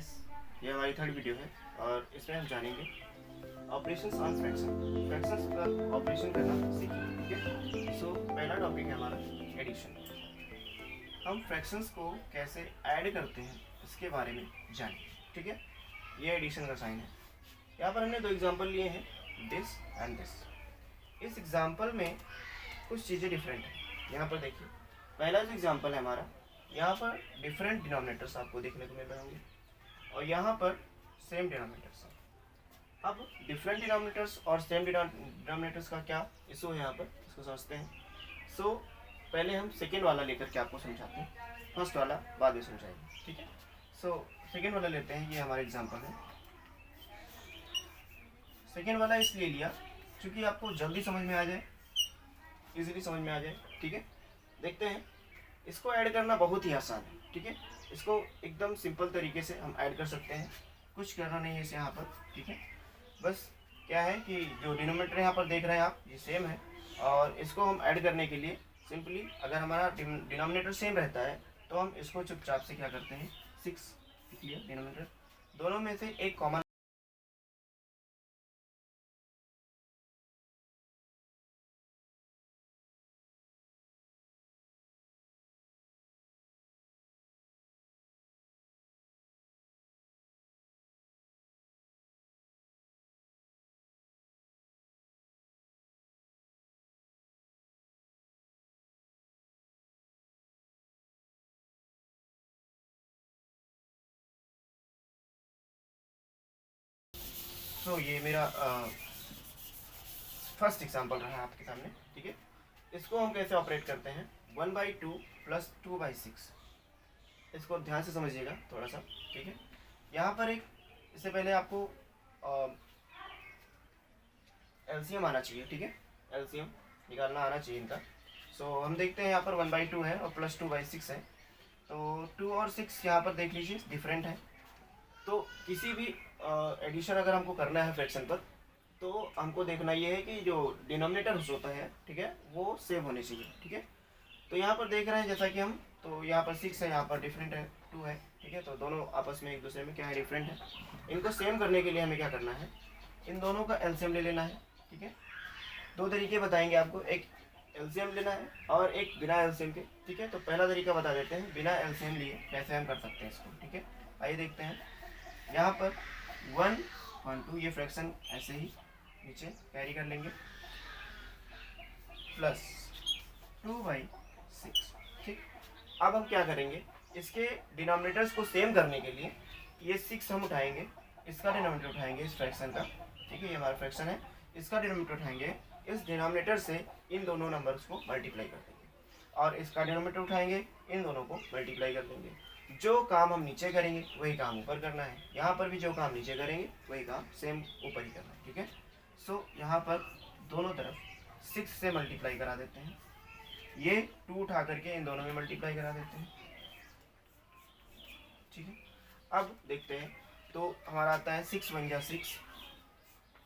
Guys, ये हमारी third video है और इसमें हम जानेंगे ऑपरेशंस ऑन फ्रैक्शन। फ्रैक्शंस पर ऑपरेशन करना सीखेंगे। ठीक है, सो पहला टॉपिक है हमारा एडिशन। हम फ्रैक्शंस को कैसे ऐड करते हैं इसके बारे में जानेंगे। ठीक है, ये एडिशन का साइन है। यहाँ पर हमने दो एग्जांपल लिए हैं, दिस एंड दिस। इस एग्जांपल में कुछ चीज़ें डिफरेंट हैं। यहाँ पर देखिए, पहला जो एग्जांपल है हमारा, यहाँ पर डिफरेंट डिनोमिनेटर्स आपको देखने को मिल रहे होंगे और यहाँ पर सेम डिनोमिनेटर्स हैं। अब डिफरेंट डिनोमिनेटर्स और सेम डिनोमिनेटर्स का क्या इशू है यहाँ पर, इसको समझते हैं। सो पहले हम सेकेंड वाला लेकर के आपको समझाते हैं, फर्स्ट वाला बाद में समझाएंगे। ठीक है, सो सेकेंड वाला लेते हैं। ये हमारा एग्जाम्पल है। सेकेंड वाला इसलिए लिया क्योंकि आपको जल्दी समझ में आ जाए, इजीली समझ में आ जाए। ठीक है, देखते हैं। इसको ऐड करना बहुत ही आसान है। ठीक है, इसको एकदम सिंपल तरीके से हम ऐड कर सकते हैं, कुछ करना नहीं है इसे यहाँ पर। ठीक है, बस क्या है कि जो डिनोमिनेटर यहाँ पर देख रहे हैं आप, ये सेम है और इसको हम ऐड करने के लिए सिंपली, अगर हमारा डिनोमिनेटर सेम रहता है तो हम इसको चुपचाप से क्या करते हैं, 6 लिख लिया डिनोमिनेटर, दोनों में से एक कॉमन। तो ये मेरा फर्स्ट एग्जांपल रहा है आपके सामने। ठीक है, इसको हम कैसे ऑपरेट करते हैं, 1/2 + 2/6। इसको ध्यान से समझिएगा थोड़ा सा। ठीक है, यहाँ पर एक, इससे पहले आपको एलसीएम आना चाहिए। ठीक है, एलसीएम निकालना आना चाहिए इनका। सो हम देखते हैं, यहाँ पर 1/2 है और +2/6 है, तो 2 और 6 यहाँ पर देख लीजिए डिफरेंट है। तो किसी भी एडिशन अगर हमको करना है फ्रैक्शन पर, तो हमको देखना ये है कि जो डिनोमिनेटर होता है, ठीक है, वो सेम होने चाहिए। ठीक है, तो यहाँ पर देख रहे हैं जैसा कि हम, तो यहाँ पर 6 है, यहाँ पर डिफरेंट है 2 है। ठीक है, तो दोनों आपस में एक दूसरे में क्या है, डिफरेंट है। इनको सेम करने के लिए हमें क्या करना है, इन दोनों का एलसीएम ले लेना है। ठीक है, दो तरीके बताएंगे आपको, एक एलसीएम लेना है और एक बिना एलसीएम के। ठीक है, तो पहला तरीका बता देते हैं, बिना एलसीएम लिए कैसे हम कर सकते हैं इसको। ठीक है, आइए देखते हैं। यहाँ पर 1 1 2 ये फ्रैक्शन ऐसे ही नीचे कैरी कर लेंगे, +2/6। ठीक, अब हम क्या करेंगे, इसके डिनोमिनेटर्स को सेम करने के लिए ये 6 हम उठाएंगे, इसका डिनोमिनेटर उठाएंगे इस फ्रैक्शन का। ठीक है, ये हमारा फ्रैक्शन है, इसका डिनोमिनेटर उठाएंगे, इस डिनोमिनेटर से इन दोनों नंबर्स को मल्टीप्लाई कर देंगे और इसका डिनोमिनेटर उठाएंगे, इन दोनों को मल्टीप्लाई कर देंगे। जो काम हम नीचे करेंगे वही काम ऊपर करना है, यहाँ पर भी जो काम नीचे करेंगे वही काम सेम ऊपर ही करना है। ठीक है, सो यहाँ पर दोनों तरफ 6 से मल्टीप्लाई करा देते हैं, ये 2 उठा करके इन दोनों में मल्टीप्लाई करा देते हैं। ठीक है, अब देखते हैं, तो हमारा आता है 6 1 जा 6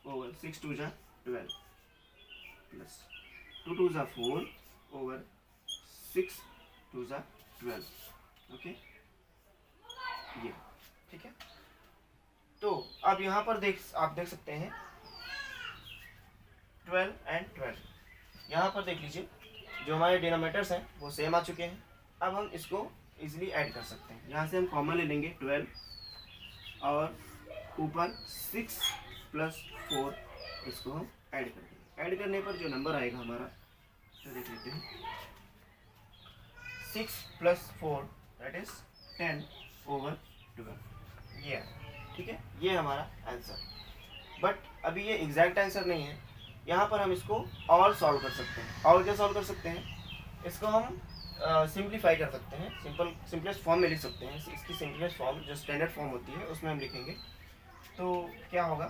ओवर 6 2 जा 12 प्लस 2 2 जा 4 ओवर 6 2 जा 12। ओके, ये ठीक है। तो अब यहाँ पर आप देख सकते हैं 12 और 12, यहाँ पर देख लीजिए जो हमारे डिनोमिनेटर्स हैं वो सेम आ चुके हैं। अब हम इसको इजीली ऐड कर सकते हैं, यहाँ से हम कॉमन ले लेंगे 12 और ऊपर 6 + 4, इसको हम ऐड कर देंगे। ऐड करने पर जो नंबर आएगा हमारा, तो देख लेते हैं, 6 + 4 दैट इज 10/12, ये। ठीक है, ये हमारा आंसर। बट अभी ये एग्जैक्ट आंसर नहीं है, यहाँ पर हम इसको और सॉल्व कर सकते हैं। और क्या सॉल्व कर सकते हैं, इसको हम सिंप्लीफाई कर सकते हैं, सिंपलेस्ट फॉर्म में लिख सकते हैं। इसकी सिंपलेस्ट फॉर्म जो स्टैंडर्ड फॉर्म होती है उसमें हम लिखेंगे। तो क्या होगा,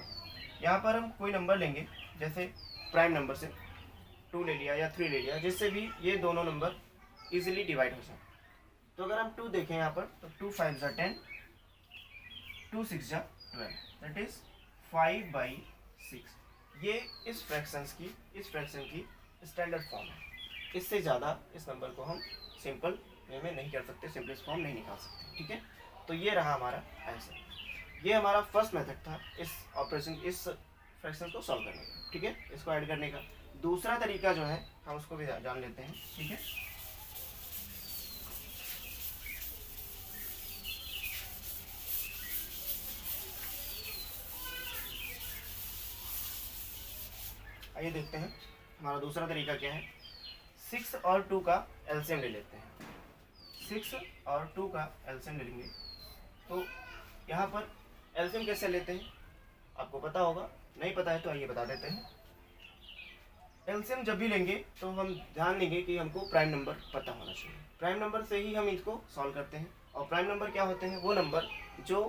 यहाँ पर हम कोई नंबर लेंगे, जैसे प्राइम नंबर से 2 ले लिया या 3 ले लिया, जिससे भी ये दोनों नंबर इजीली डिवाइड हो जाए। तो अगर हम 2 देखें यहाँ पर, तो 2 5 जा 10, 2 6 जा 12, दैट इज 5/6। ये इस फ्रैक्शन की स्टैंडर्ड फॉर्म है। इससे ज़्यादा इस नंबर को हम सिंपल वे में नहीं कर सकते, सिंपलेस्ट फॉर्म नहीं निकाल सकते। ठीक है, तो ये रहा हमारा आंसर। ये हमारा फर्स्ट मेथड था इस ऑपरेशन, इस फ्रैक्शन को सॉल्व करने का, ठीक है, इसको ऐड करने का। दूसरा तरीका जो है हम उसको भी जान लेते हैं, ठीक है। आइए देखते हैं हमारा दूसरा तरीका क्या है। 6 और 2 का एलसीएम ले लेते हैं। 6 और 2 का एलसीएम ले लेंगे। तो यहाँ पर एलसीएम कैसे लेते हैं आपको पता होगा, नहीं पता है तो आइए बता देते हैं। एलसीएम जब भी लेंगे तो हम ध्यान देंगे कि हमको प्राइम नंबर पता होना चाहिए। प्राइम नंबर से ही हम इसको सॉल्व करते हैं। और प्राइम नंबर क्या होते हैं? वो नंबर जो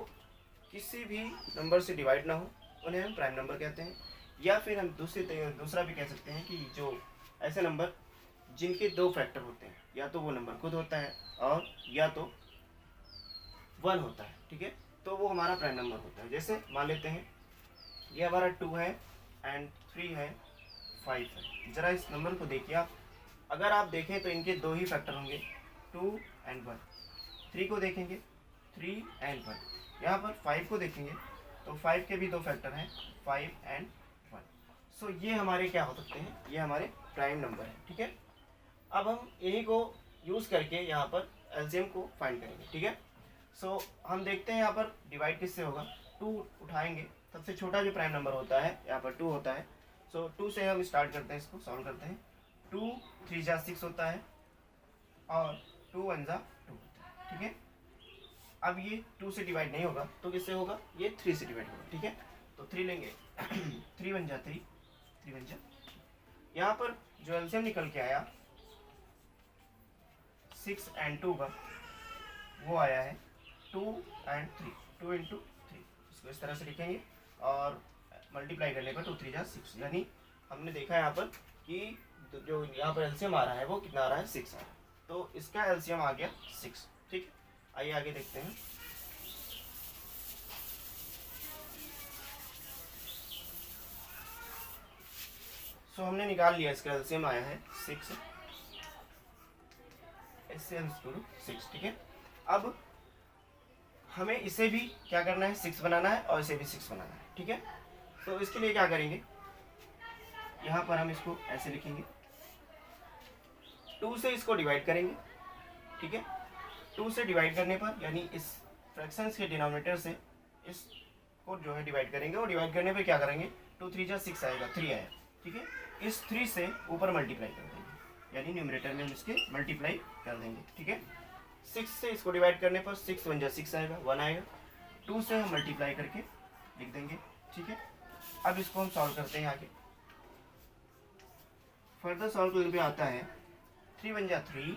किसी भी नंबर से डिवाइड ना हो, उन्हें हम प्राइम नंबर कहते हैं। या फिर हम दूसरा भी कह सकते हैं कि जो ऐसे नंबर जिनके 2 फैक्टर होते हैं, या तो वो नंबर खुद होता है और या तो 1 होता है, ठीक है, तो वो हमारा प्राइम नंबर होता है। जैसे मान लेते हैं ये हमारा 2 है एंड 3 है, 5 है। ज़रा इस नंबर को देखिए आप, अगर आप देखें तो इनके 2 ही फैक्टर होंगे, 2 एंड 1। 3 को देखेंगे 3 एंड 1। यहाँ पर 5 को देखेंगे तो 5 के भी 2 फैक्टर हैं, 5 एंड 1। सो ये हमारे क्या हो सकते हैं? ये हमारे प्राइम नंबर है, ठीक है। अब हम इन्हीं को यूज़ करके यहाँ पर एलसीएम को फाइंड करेंगे, ठीक है। सो हम देखते हैं यहाँ पर डिवाइड किससे होगा। 2 उठाएंगे, सबसे छोटा जो प्राइम नंबर होता है यहाँ पर 2 होता है। सो 2 से हम स्टार्ट करते हैं, इसको सॉल्व करते हैं। 2 3 जा 6 होता है और 2 1 जा 2 होता है, ठीक है। अब ये 2 से डिवाइड नहीं होगा तो किससे होगा? ये 3 से डिवाइड होगा, ठीक है। तो 3 लेंगे 3 1 जा 3, 3 1 जा। यहाँ पर जो एलसीएम निकल के आया 6 एंड 2 का, वो आया है 2 एंड 3, 2 इंटू 3। इसको इस तरह से लिखेंगे और मल्टीप्लाई करने पर 2 3 जा 6, यानी हमने देखा यहाँ पर कि जो यहाँ पर एलसीएम आ रहा है वो कितना आ रहा है? 6 आ रहा है। तो इसका एलसीएम आ गया 6, ठीक है। आइए आगे देखते हैं। सो हमने निकाल लिया, इसका एलसीएम आया है 6, एलसीएम 6, ठीक है। अब हमें इसे भी क्या करना है? 6 बनाना है और इसे भी 6 बनाना है, ठीक है। तो इसके लिए क्या करेंगे? यहाँ पर हम इसको ऐसे लिखेंगे, 2 से इसको डिवाइड करेंगे, ठीक है। 2 से डिवाइड करने पर, यानी इस फ्रैक्शंस के डिनोमिनेटर से इसको जो है डिवाइड करेंगे, और डिवाइड करने पर क्या करेंगे? 2 3 जा 6 आएगा, 3 आया, ठीक है। इस 3 से ऊपर मल्टीप्लाई कर देंगे, यानी न्यूमरेटर में हम इसके मल्टीप्लाई कर देंगे, ठीक है। 6 से इसको डिवाइड करने पर 6 1 जा 6 आएगा, 1 आएगा। 2 से हम मल्टीप्लाई करके लिख देंगे, ठीक है। अब इसको हम सॉल्व करते हैं आगे। फर्दर सॉल्व करने पे आता है 3 1 जा 3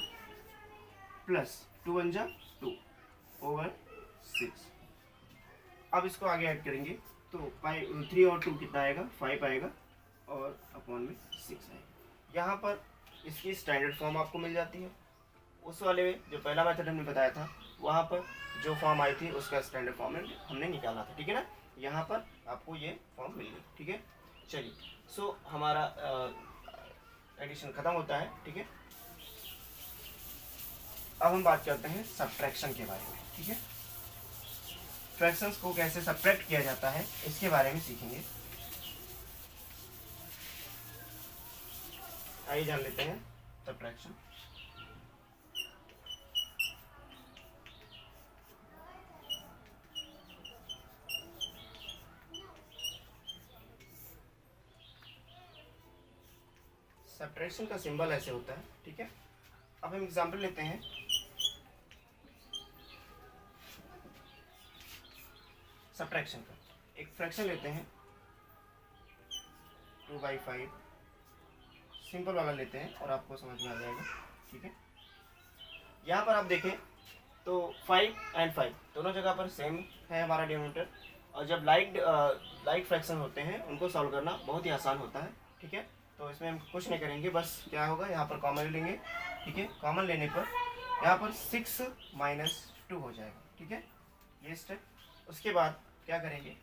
प्लस 2 1 जा 2 ओवर 6। अब इसको आगे ऐड करेंगे तो 3 और 2 कितना आएगा? 5 आएगा और अपॉन में 6 आएगा। यहाँ पर इसकी स्टैंडर्ड फॉर्म आपको मिल जाती है। उस वाले में जो पहला मेथड हमने बताया था, वहाँ पर जो फॉर्म आई थी उसका स्टैंडर्ड फॉर्म हमने निकाला था, ठीक है ना। यहाँ पर आपको ये फॉर्म मिल गई, ठीक है। चलिए, सो हमारा एडिशन ख़त्म होता है, ठीक है। अब हम बात करते हैं सब्ट्रैक्शन के बारे में, ठीक है। फ्रैक्शंस को कैसे सब्ट्रैक्ट किया जाता है इसके बारे में सीखेंगे। आइए जान लेते हैं सब्ट्रैक्शन। सब्ट्रैक्शन का सिंबल ऐसे होता है, ठीक है। अब हम एग्जांपल लेते हैं। सब्ट्रैक्शन का एक फ्रैक्शन लेते हैं 2/5, सिंपल वाला लेते हैं और आपको समझ में आ जाएगा, ठीक है। यहाँ पर आप देखें तो 5 एंड 5 दोनों जगह पर सेम है हमारा डिनोमिनेटर, और जब लाइक फ्रैक्शन होते हैं उनको सॉल्व करना बहुत ही आसान होता है, ठीक है। तो इसमें हम कुछ नहीं करेंगे, बस क्या होगा, यहाँ पर कॉमन ले लेंगे, ठीक है। कॉमन लेने पर यहाँ पर 6 - 2 हो जाएगा, ठीक है, ये स्टेप। उसके बाद क्या करेंगे?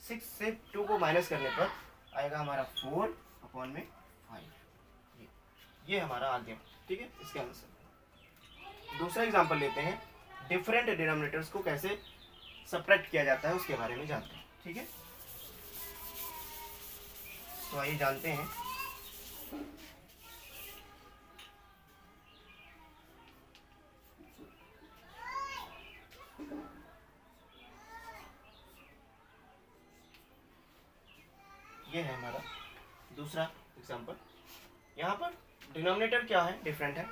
6 से 2 को माइनस करने पर आएगा हमारा 4 अपॉन में 5। ये हमारा आ गया, ठीक है, इसके आंसर। दूसरा एग्जांपल लेते हैं डिफरेंट डिनोमिनेटर्स को कैसे सब्ट्रैक्ट किया जाता है उसके बारे में जानते हैं। ठीक है, तो आइए जानते हैं। ये है हमारा दूसरा एग्जांपल। यहाँ पर डिनोमिनेटर क्या है, डिफरेंट है,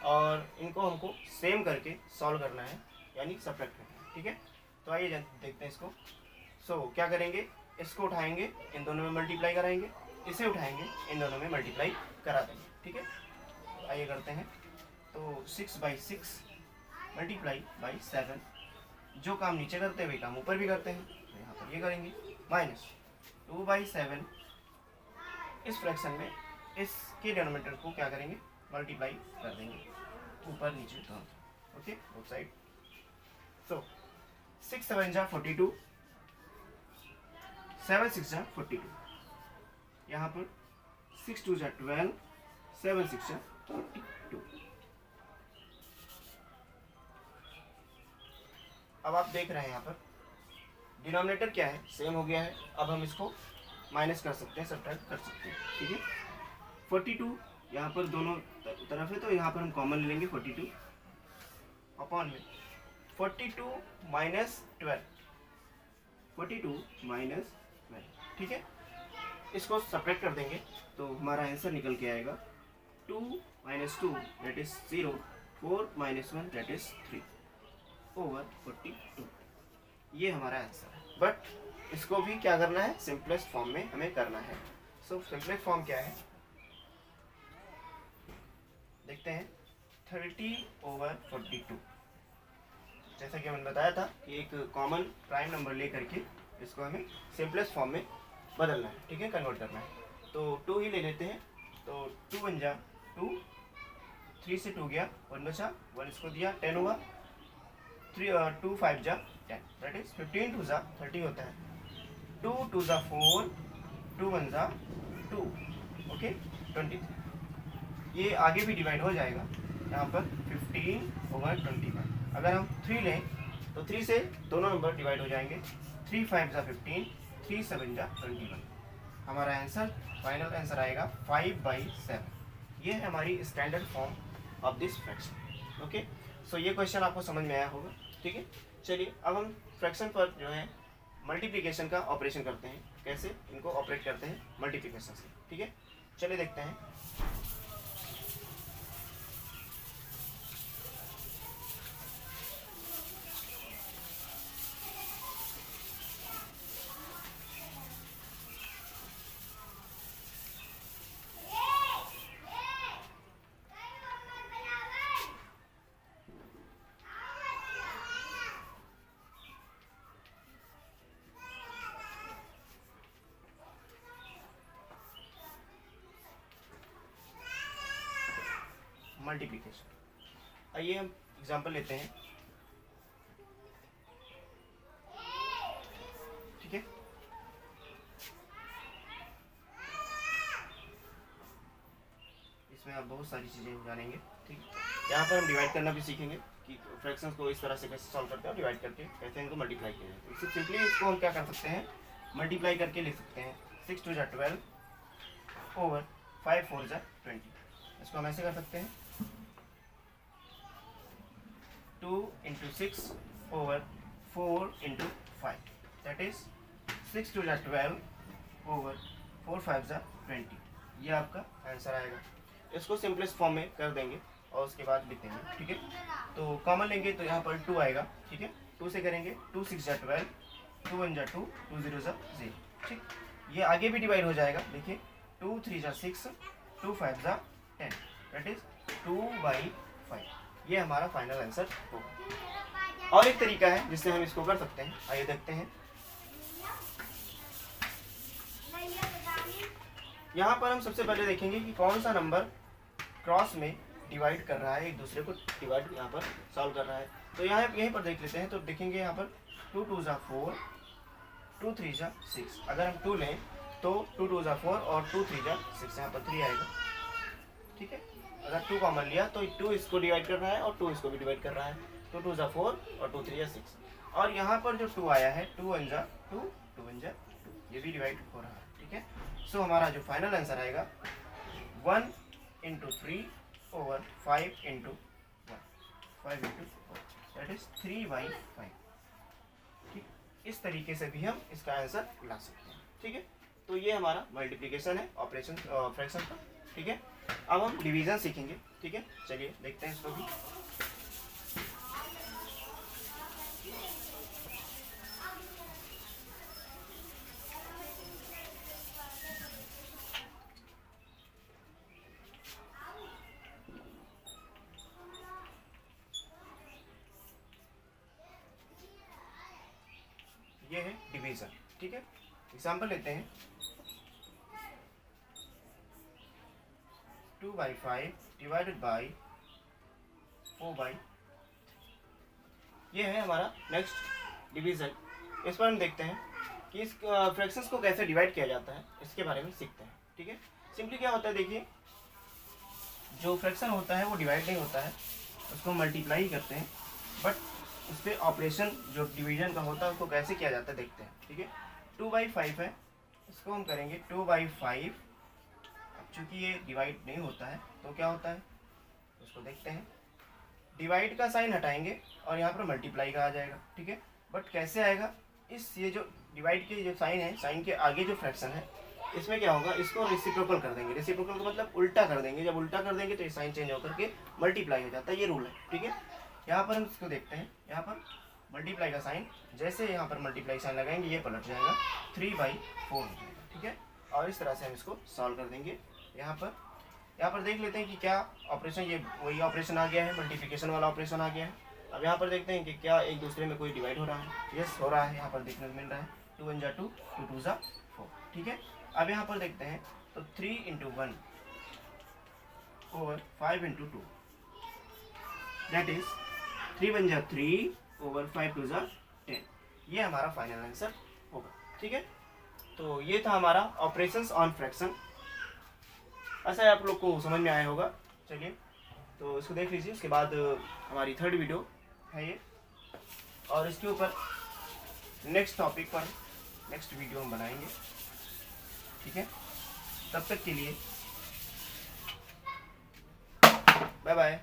और इनको हमको सेम करके सॉल्व करना है, यानी सब्ट्रैक्ट करना है। ठीक है, तो आइए देखते हैं इसको। क्या करेंगे, इसको उठाएंगे, इन दोनों में मल्टीप्लाई कराएंगे, इसे उठाएंगे, इन दोनों में मल्टीप्लाई करा देंगे। ठीक है, तो आइए करते हैं। तो 6/6 मल्टीप्लाई बाई 7, जो काम नीचे करते हैं वही काम ऊपर भी करते हैं, तो यहाँ पर ये करेंगे, माइनस 2/7। इस फ्रैक्शन में इसके डिनोमिनेटर को क्या करेंगे, मल्टीप्लाई कर देंगे, ऊपर नीचे दोनों। Okay, both side. 6 7 जा 42, 7 6 जा 42। यहाँ पर 6 2 जा 12, 7 6 जा 42। अब आप देख रहे हैं यहाँ पर डिनोमिनेटर क्या है, सेम हो गया है। अब हम इसको माइनस कर सकते हैं, सब्ट्रैक्ट कर सकते हैं। ठीक है, 42 यहाँ पर दोनों तरफ है, तो यहाँ पर हम कॉमन ले लेंगे 42 अपॉन में 42 माइनस 12, 42 माइनस 12। ठीक है, इसको सब्ट्रैक्ट कर देंगे तो हमारा आंसर निकल के आएगा 2 - 2 that is 0, 4 - 1 that is 3 over 42। ये हमारा आंसर है। बट इसको भी क्या करना है, सिंपलेस्ट फॉर्म में हमें करना है। सिंपलेस्ट फॉर्म क्या है देखते हैं। 30/42। जैसा कि मैंने बताया था कि एक कॉमन प्राइम नंबर लेकर के इसको हमें सिंपलेस्ट फॉर्म में बदलना है। ठीक है, कन्वर्ट करना है। तो 2 ही ले लेते हैं। तो 2 बन जा 2, 3 से 2 गया, 1 बचा, 1 इसको दिया, 10 हुआ, 2 5 जा 10 दैट इज 15 2 जा 30 होता है। 2 2 जा 4, 2 1 जा 2, ओके 23। ये आगे भी डिवाइड हो जाएगा, यहाँ पर 15/25। अगर हम 3 लें तो 3 से दोनों नंबर डिवाइड हो जाएंगे, 3 5 जा 15, 3 7 जा 21। हमारा आंसर, फाइनल आंसर आएगा 5/7। ये है हमारी standard form of this fraction. Okay, so ये क्वेश्चन आपको समझ में आया होगा। ठीक है, चलिए अब हम फ्रैक्शन पर जो है मल्टीप्लिकेशन का ऑपरेशन करते हैं, कैसे इनको ऑपरेट करते हैं मल्टीप्लिकेशन से। ठीक है, चलिए देखते हैं। मल्टीप्लिकेशन, आइए हम एग्जांपल लेते हैं। ठीक है, इसमें आप बहुत सारी चीज़ें जानेंगे। ठीक, यहाँ पर हम डिवाइड करना भी सीखेंगे कि फ्रैक्शंस को इस तरह से कैसे सॉल्व करते हैं और डिवाइड करके कैसे इनको मल्टीप्लाई किया जाए। इससे सिंपली इसको हम क्या कर सकते हैं, मल्टीप्लाई करके लिख सकते हैं। 6 2 जा 12 ओवर 5 4 जा 20। इसको हम ऐसे कर सकते हैं, 2 × 6 ओवर 4 × 5 दैट इज 6 2 जा 12 ओवर 4 5 जा 20। ये आपका आंसर आएगा। इसको सिंपलेस्ट फॉर्म में कर देंगे और उसके बाद लिख देंगे। ठीक है, तो कॉमन लेंगे तो यहाँ पर 2 आएगा। ठीक है, 2 से करेंगे, 2 6 जा 12, 2 1 जा 2, 2 0 जा 0। ठीक, ये आगे भी डिवाइड हो जाएगा। देखिए 2 3 जा 6, 2 5 जा 10 दैट इज 2/5। ये हमारा फाइनल आंसर होगा। और एक तरीका है जिससे हम इसको कर सकते हैं, आइए देखते हैं। यहाँ पर हम सबसे पहले देखेंगे कि कौन सा नंबर क्रॉस में डिवाइड कर रहा है, एक दूसरे को डिवाइड यहाँ पर सॉल्व कर रहा है। तो यहाँ यहीं पर देख लेते हैं। तो देखेंगे यहाँ पर 2 2 जा 4, 2 3 जा 6। अगर हम 2 लें तो 2 2 जा 4 और 2 3 जा 6, यहाँ पर 3 आएगा। ठीक है, अगर 2 कॉमन लिया तो 2 इसको डिवाइड कर रहा है और 2 इसको भी डिवाइड कर रहा है। 2 2 जा 4 और 2 3 जा 6। और यहाँ पर जो 2 आया है 2 1 जा 2 2 1 जा 2, ये भी डिवाइड हो रहा है, ठीक है। सो हमारा जो फाइनल आंसर आएगा 1 into 3 over 5 into 1, 5 into 4, that is 3/5। ठीक, इस तरीके से भी हम इसका आंसर ला सकते हैं, ठीक है। तो ये हमारा मल्टीप्लिकेशन है ऑपरेशन फ्रैक्शन का, ठीक है। अब हम डिवीजन सीखेंगे, ठीक है। चलिए देखते हैं इसको भी। ये है डिवीजन, ठीक है। एग्जाम्पल लेते हैं 2/5 डिवाइडेड बाई 4/, ये है हमारा नेक्स्ट डिवीजन। इस पर हम देखते हैं कि इस फ्रैक्शंस को कैसे डिवाइड किया जाता है, इसके बारे में सीखते हैं, ठीक है। सिंपली क्या होता है, देखिए जो फ्रैक्शन होता है वो डिवाइड नहीं होता है, उसको मल्टीप्लाई ही करते हैं, बट उस पर ऑपरेशन जो डिवीजन का होता है उसको कैसे किया जाता है देखते हैं, ठीक है। 2/5 है, इसको हम करेंगे 2/5। चूँकि ये डिवाइड नहीं होता है तो क्या होता है उसको देखते हैं। डिवाइड का साइन हटाएंगे और यहाँ पर मल्टीप्लाई का आ जाएगा, ठीक है। बट कैसे आएगा, ये जो डिवाइड के जो साइन है, साइन के आगे जो फ्रैक्शन है, इसमें क्या होगा, इसको रेसिप्रोकल कर देंगे। रेसिप्रोकल का मतलब उल्टा कर देंगे। जब उल्टा कर देंगे तो ये साइन चेंज होकर के मल्टीप्लाई हो जाता है, ये रूल है, ठीक है। यहाँ पर हम इसको देखते हैं, यहाँ पर मल्टीप्लाई का साइन, जैसे यहाँ पर मल्टीप्लाई साइन लगाएंगे ये पलट जाएगा, 3/4 हो जाएगा, ठीक है। और इस तरह से हम इसको सॉल्व कर देंगे। यहाँ पर देख लेते हैं कि क्या ऑपरेशन, ये वही ऑपरेशन आ गया है, मल्टीप्लिकेशन वाला ऑपरेशन आ गया है। अब यहाँ पर देखते हैं कि क्या एक दूसरे में कोई डिवाइड हो रहा है। यस, हो रहा है, यहाँ पर देखने को मिल रहा है। 2 1 जा 2, 2 2 जा 4, ठीक है। अब यहाँ पर देखते हैं तो 3 into 1 over 5 into 2, that is 3 1 जा 3 ओवर 5 2 जा 10। ये हमारा फाइनल आंसर होगा, ठीक है। तो ये था हमारा ऑपरेशंस ऑन फ्रैक्शन। ऐसा है, आप लोग को समझ में आया होगा। चलिए तो इसको देख लीजिए, उसके बाद हमारी थर्ड वीडियो है ये, और इसके ऊपर नेक्स्ट टॉपिक पर नेक्स्ट वीडियो हम बनाएंगे, ठीक है। तब तक के लिए बाय बाय।